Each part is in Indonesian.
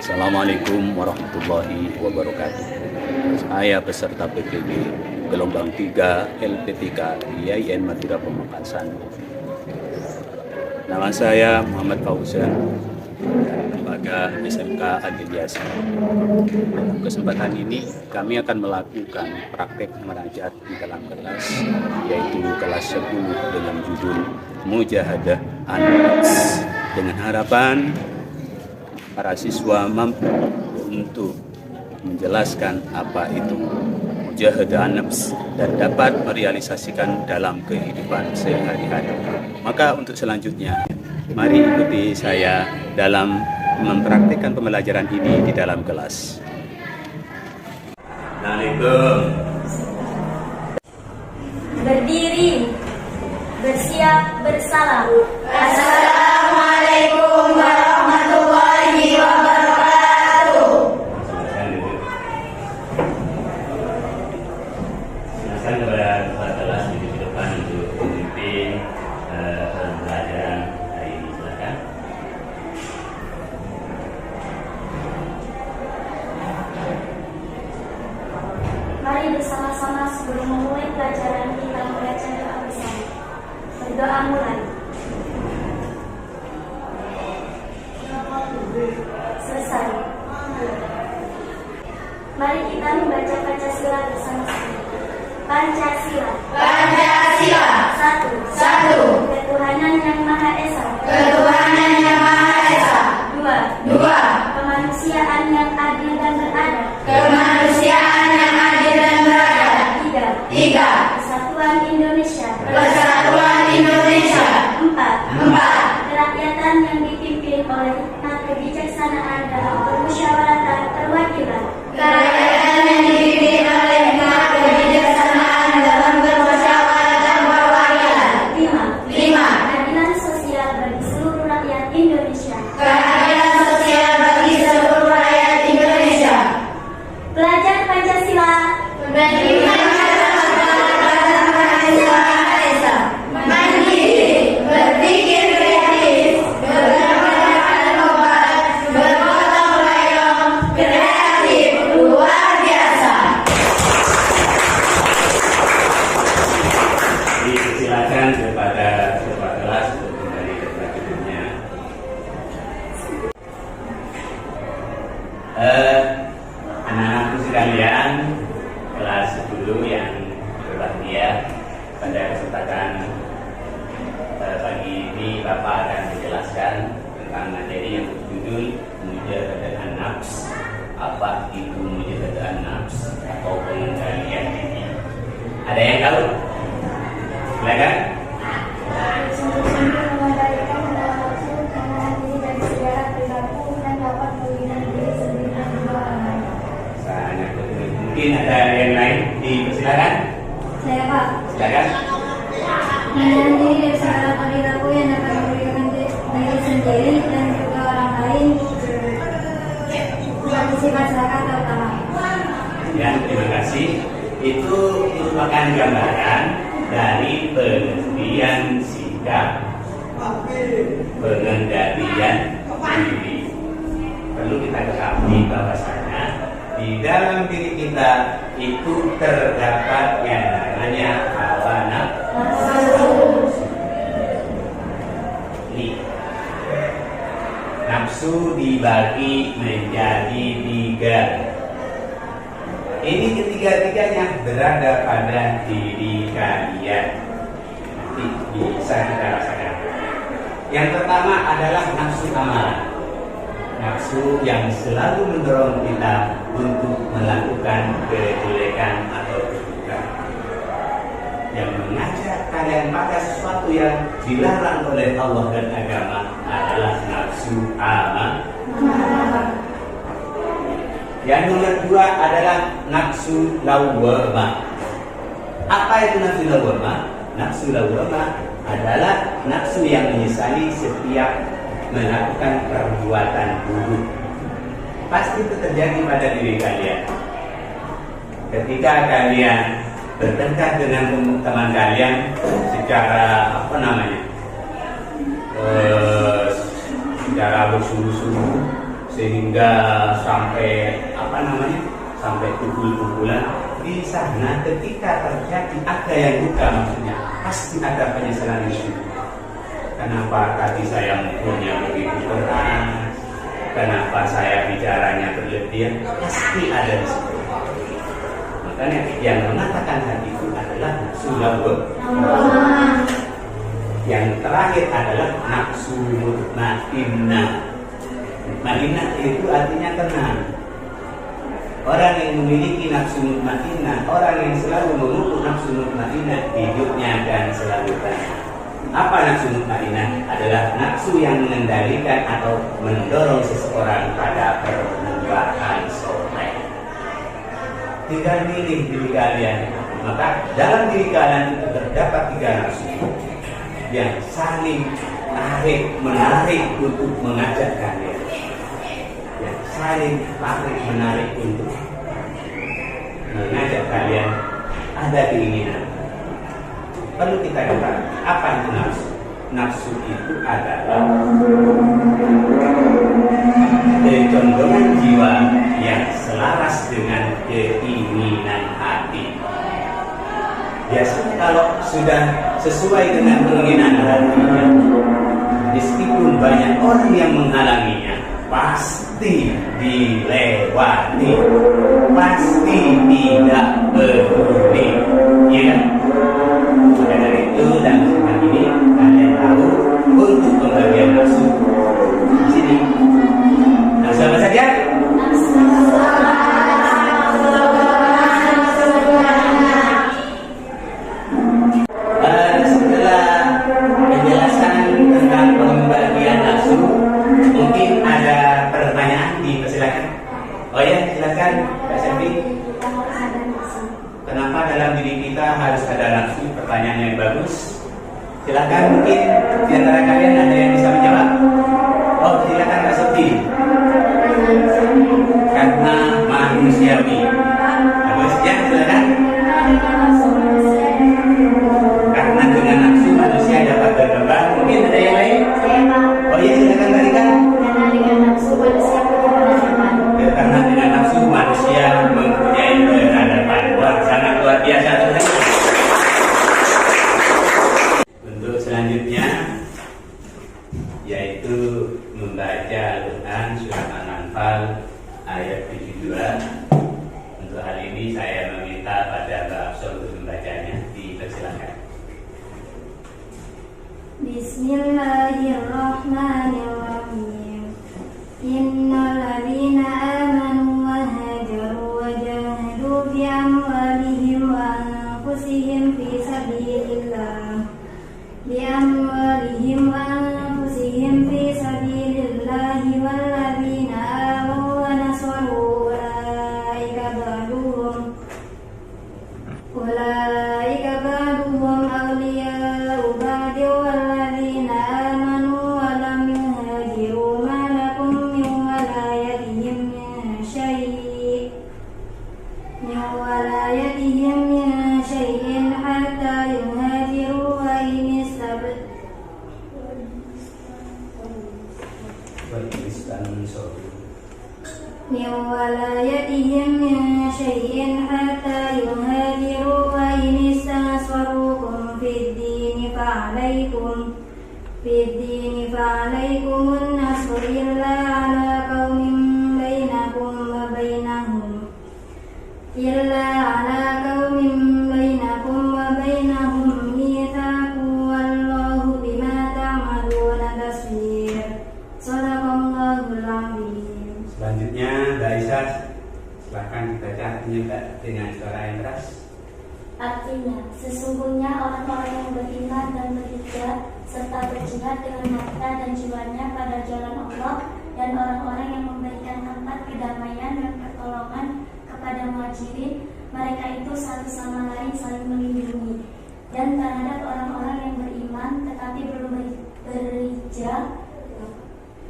Assalamualaikum warahmatullahi wabarakatuh. Saya peserta PPB gelombang 3 LP3 IAIN Madura Pamekasan. Nama saya Muhammad Fauzan, lembaga SMK Adiliasa. Dalam kesempatan ini kami akan melakukan praktek munajat di dalam kelas, yaitu kelas 10 dengan judul Mujahadah An-Nafs, dengan harapan para siswa mampu untuk menjelaskan apa itu mujahadah an-nafs dan dapat merealisasikan dalam kehidupan sehari-hari. Maka untuk selanjutnya, mari ikuti saya dalam mempraktikkan pembelajaran ini di dalam kelas. Assalamualaikum. Berdiri, bersiap, bersalam. Assalamualaikum warahmatullahi wabarakatuh. Silakan kepada kepala kelas di depan untuk memimpin pembelajaran hari ini. Silakan. Mari bersama-sama sebelum memulai pelajaran kita membaca doa bersama. Berdoa mulai. Selesai. Mari kita membaca Pancasila bersama-sama. Pancasila. Pancasila. Satu. Ketuhanan yang Maha Esa. Ketuhanan yang Maha Esa. Dua. Kemanusiaan yang adil dan beradab. Kemanusiaan yang adil dan beradab. Tiga. Persatuan Indonesia. Persatuan Indonesia. Empat. Kerakyatan yang dipimpin oleh hikmat kebijaksanaan dalam permusyawaratan perwakilan. Kerakyatan yang dipimpin oleh hikmat kebijaksanaan dalam permusyawaratan perwakilan. Lima. Keadilan sosial bagi seluruh rakyat Indonesia. Keadilan sosial bagi seluruh rakyat Indonesia. Belajar Pancasila. Mandiri, berpikir kreatif, berpengalaman obat, bergotong royong, kreatif, luar biasa. Silakan kepada kepala kelas untuk kembali ke tempat duduknya. Anak-anakku sekalian, kelas 10 yang berbahagia, pada kesempatan pagi ini Bapak akan menjelaskan tentang materi yang berjudul Mujahadah An-Nafs. Apa itu Mujahadah An-Nafs atau pengendalian diri? Ada yang tahu? Silakan. Sungguh-sungguh mengendalikan hawa nafsu, menahan diri dari segala perilaku dan dapat melindungi diri sendiri dan juga orang lain. Sangat betul. Mungkin ada yang lain dipersilakan. Saya Pak. Silakan. Menahan diri dari segala perilaku yang dapat merugikan diri sendiri dan juga orang lain bagi masyarakat terutama. Ya, terima kasih. Itu merupakan gambaran dari pengertian sikap pengendalian diri. Perlu kita ketahui bahwasanya di dalam diri kita itu terdapat yang namanya hawa nafsu. Nafsu dibagi menjadi 3. Ini ketiga-tiganya berada pada diri kalian. Nanti bisa kita rasakan. Yang pertama adalah nafsu amalan. Nafsu yang selalu mendorong kita untuk melakukan kejelekan atau keburukan, yang mengajak kalian pada sesuatu yang dilarang oleh Allah dan agama adalah nafsu amalan. Yang nomor 2 adalah nafsu lawwamah. Apa itu nafsu lawwamah? Nafsu lawwamah adalah nafsu yang menyesali setiap melakukan perbuatan buruk. Pasti itu terjadi pada diri kalian. Ketika kalian bertengkar dengan teman kalian secara secara bersungguh-sungguh, sehingga sampai sampai pukul-pukulan. Di sana ketika terjadi ada yang duka, maksudnya pasti ada penyesalan itu. Kenapa tadi saya mukulnya begitu keras? Kenapa saya bicaranya berlebihan? Pasti ada di situ. Makanya yang mengatakan hati itu adalah nafsu lawwamah. Yang terakhir adalah nafsu mutmainnah. Mutmainnah itu artinya tenang. Orang yang memiliki nafsu mutmainnah, orang yang selalu memupuk nafsu mutmainnah, hidupnya akan selalu tenang. Apa nafsu mutmainnah? Adalah nafsu yang mengendalikan atau mendorong seseorang pada perbuatan soleh. Tinggal milih diri kalian. Maka dalam diri kalian itu terdapat 3 nafsu yang saling menarik untuk mengajak kalian. Yang saling menarik untuk mengajak kalian ada keinginan. Perlu kita ketahui apa itu nafsu. Nafsu itu adalah condongan jiwa yang selaras dengan keinginan hati. Biasanya kalau sudah sesuai dengan keinginan hatinya, meskipun banyak orang yang menghalanginya, pasti dilewati, pasti tidak peduli. Ya, maka dari itu dan dengan ini kalian tahu untuk pembagian nafsu di sini. Nafsu apa saja? Setelah penjelasan tentang pembagian nafsu, mungkin ada pertanyaan, dipersilakan. Oh ya, silakan, Mbak Selvi. Kenapa dalam diri kita harus ada nafsu? Pertanyaan yang bagus. Silakan, mungkin di antara kalian ada yang bisa menjawab. Oh, silakan Mbak Selvi. Karena manusiawi. Bagus ya, silakan. Karena dengan nafsu manusia dapat berkembang. Mungkin ada yang lain? Oh iya, silakan tarikan. Karena dengan nafsu manusia mempunyai peradaban. Wah, sangat luar biasa. Untuk selanjutnya yaitu membaca Al-Quran surat Al-Anfal ayat 72. Untuk hal ini saya meminta pada Mbak Afsal untuk membacanya. Dipersilakan. Bismillahirrahmanirrahim. Innal ladzina amanu wa hajaru wa jahadu bi amwalihim wa anfusihim fi sabilillah wal ladzina amanu wa nasaru ulaika ba'duhum awliya'u ba'd wal ladzina amanu wa lam yuhajiru ma lakum min walayatihim min syai'in hatta yuhajiru wa in min walayatihim min syai'in hatta yuhajiru wa in istanswarukum fid dini fa'alaykumun nasru illa ala qaumin bainakum wa bainahum mitsaqun wallahu bima ta'maluna basir. Shadaqallahul azim. Selanjutnya, Mbak Aisyah, silahkan dibaca artinya dengan suara yang keras. Artinya, sesungguhnya orang-orang yang beriman dan berhijrah serta berjihad dengan harta dan jiwanya pada jalan Allah, dan orang-orang yang memberikan tempat kedamaian dan pertolongan kepada muhajirin, mereka itu satu sama lain saling melindungi. Dan terhadap orang-orang yang beriman tetapi belum berhijrah,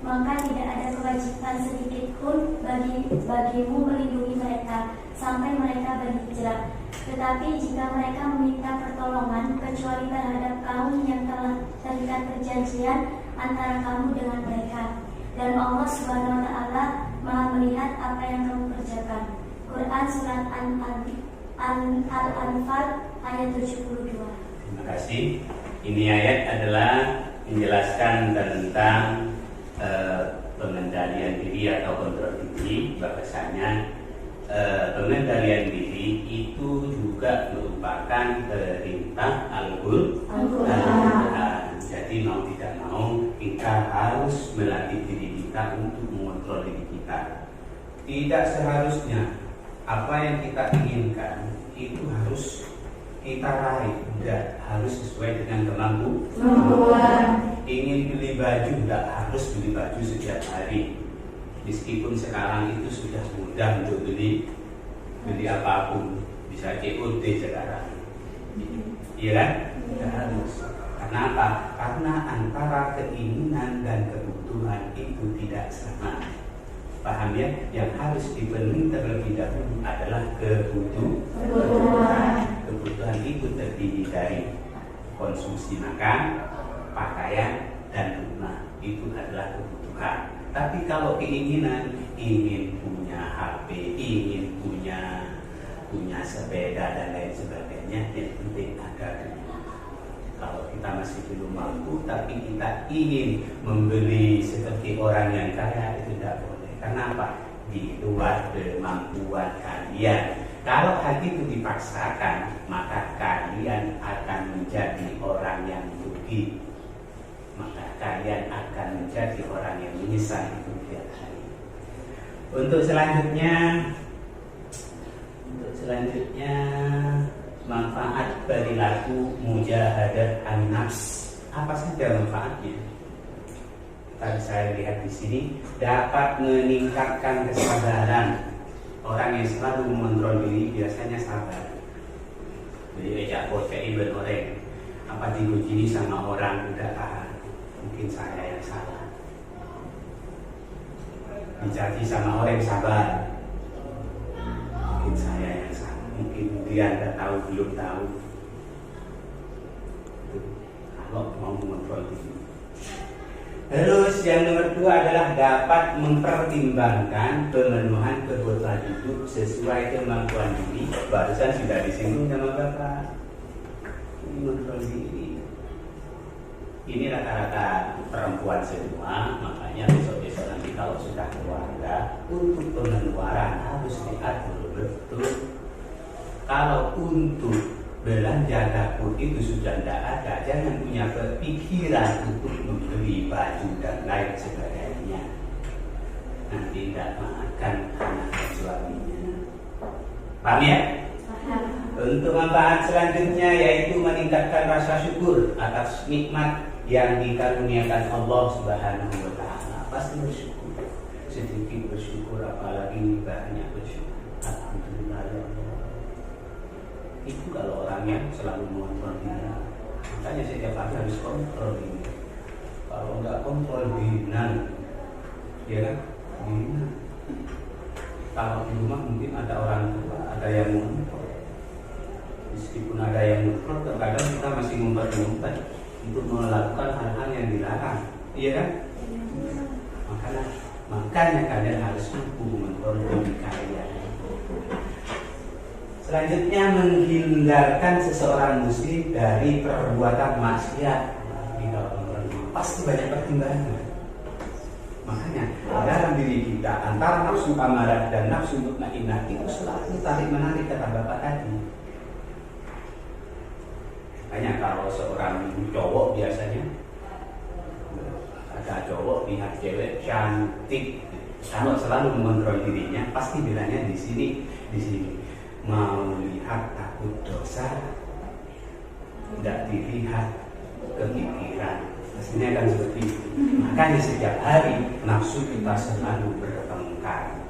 maka tidak ada kewajiban sedikit pun bagimu melindungi mereka sampai mereka berhijrah. Tetapi jika mereka meminta pertolongan kecuali terhadap kaum yang telah terikat perjanjian antara kamu dengan mereka, dan Allah Subhanahu wa Ta'ala Al-Quran surat Al-Anfal ayat 72. Terima kasih. Ini ayat adalah menjelaskan tentang pengendalian diri atau kontrol diri. Bahwasanya pengendalian diri itu juga merupakan perintah Al-Quran. Jadi mau tidak mau kita harus melatih diri kita untuk mengontrol diri kita. Tidak seharusnya apa yang kita inginkan itu harus kita raih, tidak harus sesuai dengan kemampuan. Ingin beli baju, tidak harus beli baju setiap hari. Meskipun sekarang itu sudah mudah untuk beli apapun, bisa COD sekarang. Iya kan? Tidak harus. Kenapa? Karena antara keinginan dan kebutuhan itu tidak sama. Paham ya? Yang harus dipenuhi terlebih dahulu adalah kebutuhan. Kebutuhan itu terdiri dari konsumsi makan, pakaian, dan rumah. Itu adalah kebutuhan. Tapi kalau keinginan, ingin punya HP, ingin punya sepeda dan lain sebagainya, yang penting ada duit. Kalau kita masih belum mampu, tapi kita ingin membeli seperti orang yang kaya, itu tidak boleh. Kenapa? Di luar kemampuan kalian. Kalau hal itu dipaksakan, maka kalian akan menjadi orang yang rugi. Maka kalian akan menjadi orang yang menyesal di kemudian hari. Untuk selanjutnya manfaat perilaku mujahadah an-nafs. Apa saja manfaatnya? Tadi saya lihat di sini dapat meningkatkan kesabaran. Orang yang selalu mengontrol diri biasanya sabar. Jadi ejak bocah iben orang apa digujini sama orang udah tahan. Mungkin saya yang salah. Dicaci sama orang sabar. Mungkin saya yang salah. Mungkin dia tidak tahu, belum tahu. Kalau mau mengontrol diri. Terus yang nomor 2 adalah dapat mempertimbangkan pemenuhan kebutuhan hidup sesuai kemampuan diri. Barusan sudah disinggung sama Bapak. Ini mengontrol diri. Ini rata-rata perempuan semua, makanya besok-besok nanti kalau sudah keluarga, untuk pengeluaran harus diatur betul. Kalau untuk belanja dapur itu sudah tidak ada, jangan punya kepikiran untuk membeli baju dan lain sebagainya. Nanti tidak makan anak dan suaminya. Paham ya? Untuk manfaat selanjutnya yaitu meningkatkan rasa syukur atas nikmat yang dikaruniakan Allah Subhanahu wa Ta'ala. Pasti bersyukur. Sedikit bersyukur, apalagi banyak bersyukur. Alhamdulillah ya Allah. Itu kalau orangnya selalu mengontrol diri. Makanya setiap hari harus kontrol ini. Kalau nggak kontrol binan, ya kan? Binan. Kalau di rumah mungkin ada orang tua, ada yang mengontrol. Meskipun ada yang mengontrol, terkadang kita masih ngumpet-ngumpet untuk melakukan hal-hal yang dilarang, iya kan? Makanya kalian harus mampu mengontrol diri kalian. Selanjutnya menghindarkan seseorang muslim dari perbuatan maksiat. Pasti banyak pertimbangan. Makanya dalam diri kita antara nafsu amarah dan nafsu mutmainnah itu selalu tarik menarik kata Bapak tadi. Makanya kalau seorang cowok biasanya ada cowok lihat cewek cantik, kalau selalu mengontrol dirinya pasti bilangnya di sini mau lihat takut dosa, tidak dilihat kepikiran. Pastinya akan seperti itu. Makanya setiap hari nafsu kita selalu bertengkar.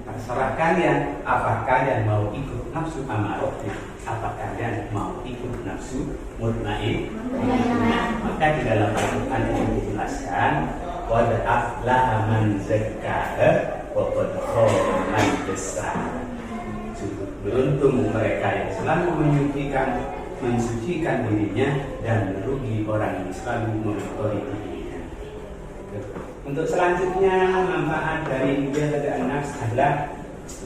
Terserah kalian, apa kalian mau ikut nafsu amarahnya, apa kalian mau ikut nafsu mutmainnah. Maka di dalam Al-Quran ini dijelaskan, qad aflaha man zakkaha wa qad khaba man dassaha. Beruntung mereka yang selalu mensucikan dirinya dan merugi orang yang selalu mengotori dirinya. Untuk selanjutnya manfaat dari mujahadah an-nafs adalah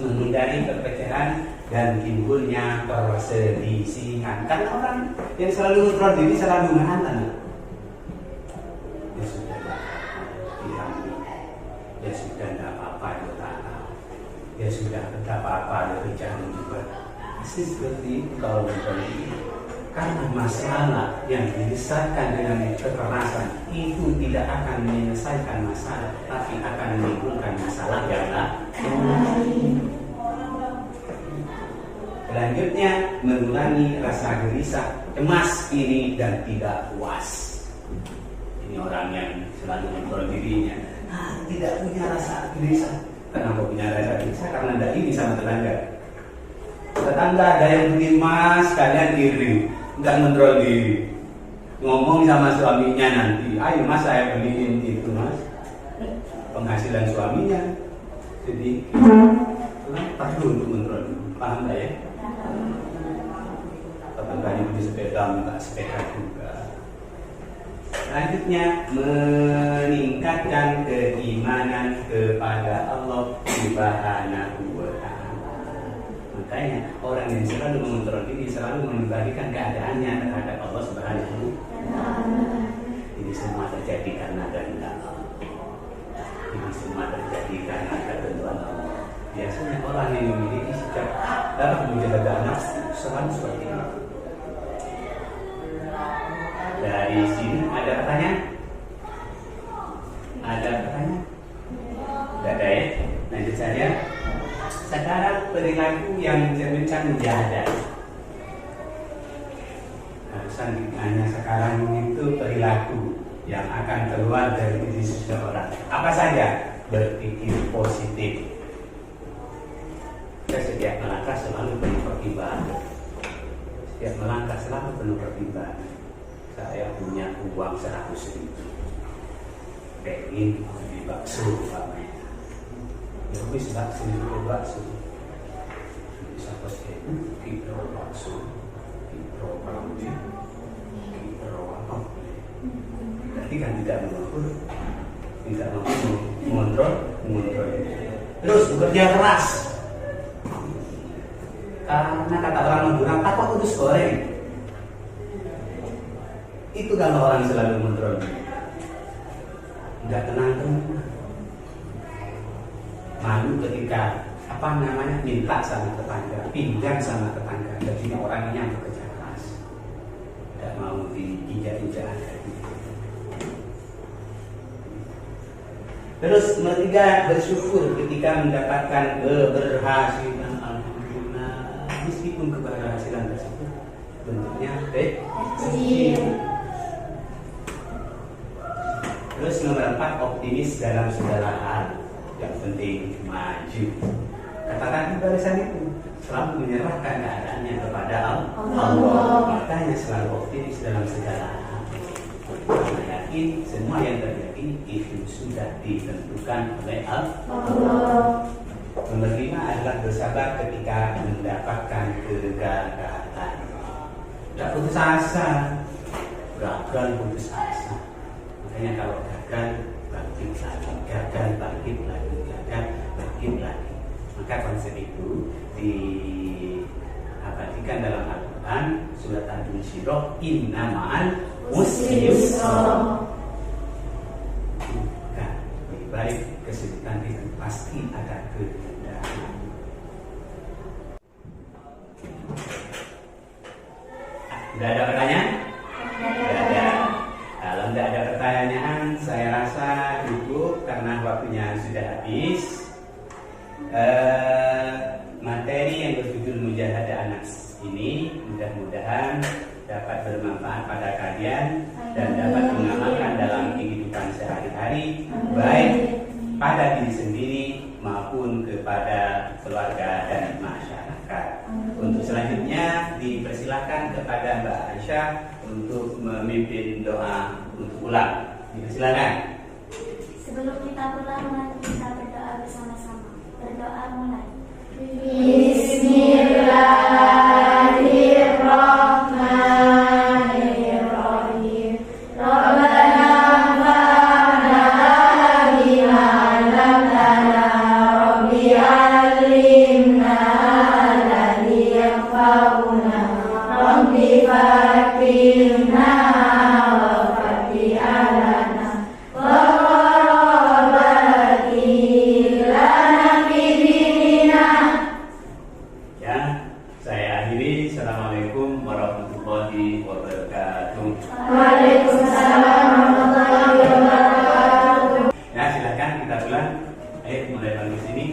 menghindari perpecahan dan timbulnya perselisihan. Karena orang yang selalu kontrol diri selalu mengatakan, ya sudah lah, ya sudah tidak apa-apa, ya tak tahu. Ya sudah tidak apa-apa, ya jangan juga. Pasti seperti itu kalau kontrol diri. Karena masalah yang dibesarkan dengan kekerasan itu tidak akan menyelesaikan masalah, tapi akan menimbulkan masalah yang lain. Selanjutnya, mengurangi rasa gelisah, cemas, iri, dan tidak puas. Ini orang yang selalu mengontrol dirinya. Tidak punya rasa gelisah. Kenapa punya rasa gelisah? Karena tidak iri sama tetangga. Tetangga ada yang beli emas, kalian iri. Nggak mengontrol diri. Ngomong sama suaminya nanti, ayo mas saya beliin itu mas. Penghasilan suaminya sedikit. Perlu untuk mengontrol diri. Paham nggak ya? Tetangganya beli sepeda, minta sepeda juga. Selanjutnya, meningkatkan keimanan kepada Allah Subhanahu wa Ta'ala. Makanya orang yang selalu mengontrol diri selalu mengembalikan keadaannya terhadap Allah Subhanahu wa Ta'ala. Ini semua terjadi karena kehendak Allah. Ini semua terjadi karena ketentuan Allah. Biasanya orang yang memiliki sikap dalam menjaga anak selalu seperti ini. Dari sini ada pertanyaan? Ada pertanyaan? Tidak ada ya? Lanjut saja. Sekarang perilaku yang mencerminkan mujahadah. Selanjutnya sekarang itu perilaku yang akan keluar dari diri seseorang. Apa saja? Berpikir positif. Saya setiap melangkah selalu penuh pertimbangan. Setiap melangkah selalu penuh pertimbangan. Saya punya uang 100.000. Pengen beli bakso umpamanya. Ya wis bakso itu bakso. Bisa pakai kilo bakso, kilo kambing, kilo apa? Berarti kan tidak mengukur, tidak mampu mengontrol. Terus bekerja keras. Karena kata orang Madura, apa kudus goreng. Itu kalau orang selalu mengontrol. Tidak tenang. Malu ketika minta sama tetangga, pinjam sama tetangga. Jadi orang ini yang bekerja keras, tidak mau diinjak-injak. Terus ketiga, bersyukur ketika mendapatkan keberhasilan. Alhamdulillah, meskipun keberhasilan tersebut bentuknya kecil. Terus nomor 4, optimis dalam segala hal. Yang penting maju. Katakan di barisan itu selalu menyerahkan keadaannya kepada Allah. Makanya selalu optimis dalam segala hal. Karena yakin semua yang terjadi itu sudah ditentukan oleh Allah. Nomor 5 adalah bersabar ketika mendapatkan kegagalan. Tidak putus asa. Gagal putus asa. Makanya kalau gagal bangkit lagi, gagal bangkit lagi, gagal bangkit lagi. Maka konsep itu diabadikan dalam Al-Quran surat Al-Insyirah, inna ma'al usri yusra. Lebih baik kesulitan itu pasti ada kemudahan. Tidak ada pertanyaan? Tidak ada. Kalau tidak ada pertanyaan, saya rasa cukup karena waktunya sudah habis. Materi yang berjudul Mujahadah Anak ini mudah-mudahan dapat bermanfaat pada kalian dan dapat mengamalkan dalam kehidupan sehari-hari, baik pada diri sendiri maupun kepada keluarga dan masyarakat. Untuk selanjutnya dipersilakan kepada Mbak Aisyah untuk memimpin doa untuk pulang. Dipersilakan. Sebelum kita pulang, mari kita berdoa bersama-sama. Berdoa mulai. Bismillahirrahmanirrahim. Rabbana anfa'na bima 'allamtana, Rabbi 'allimna Ayo mulai dari sini.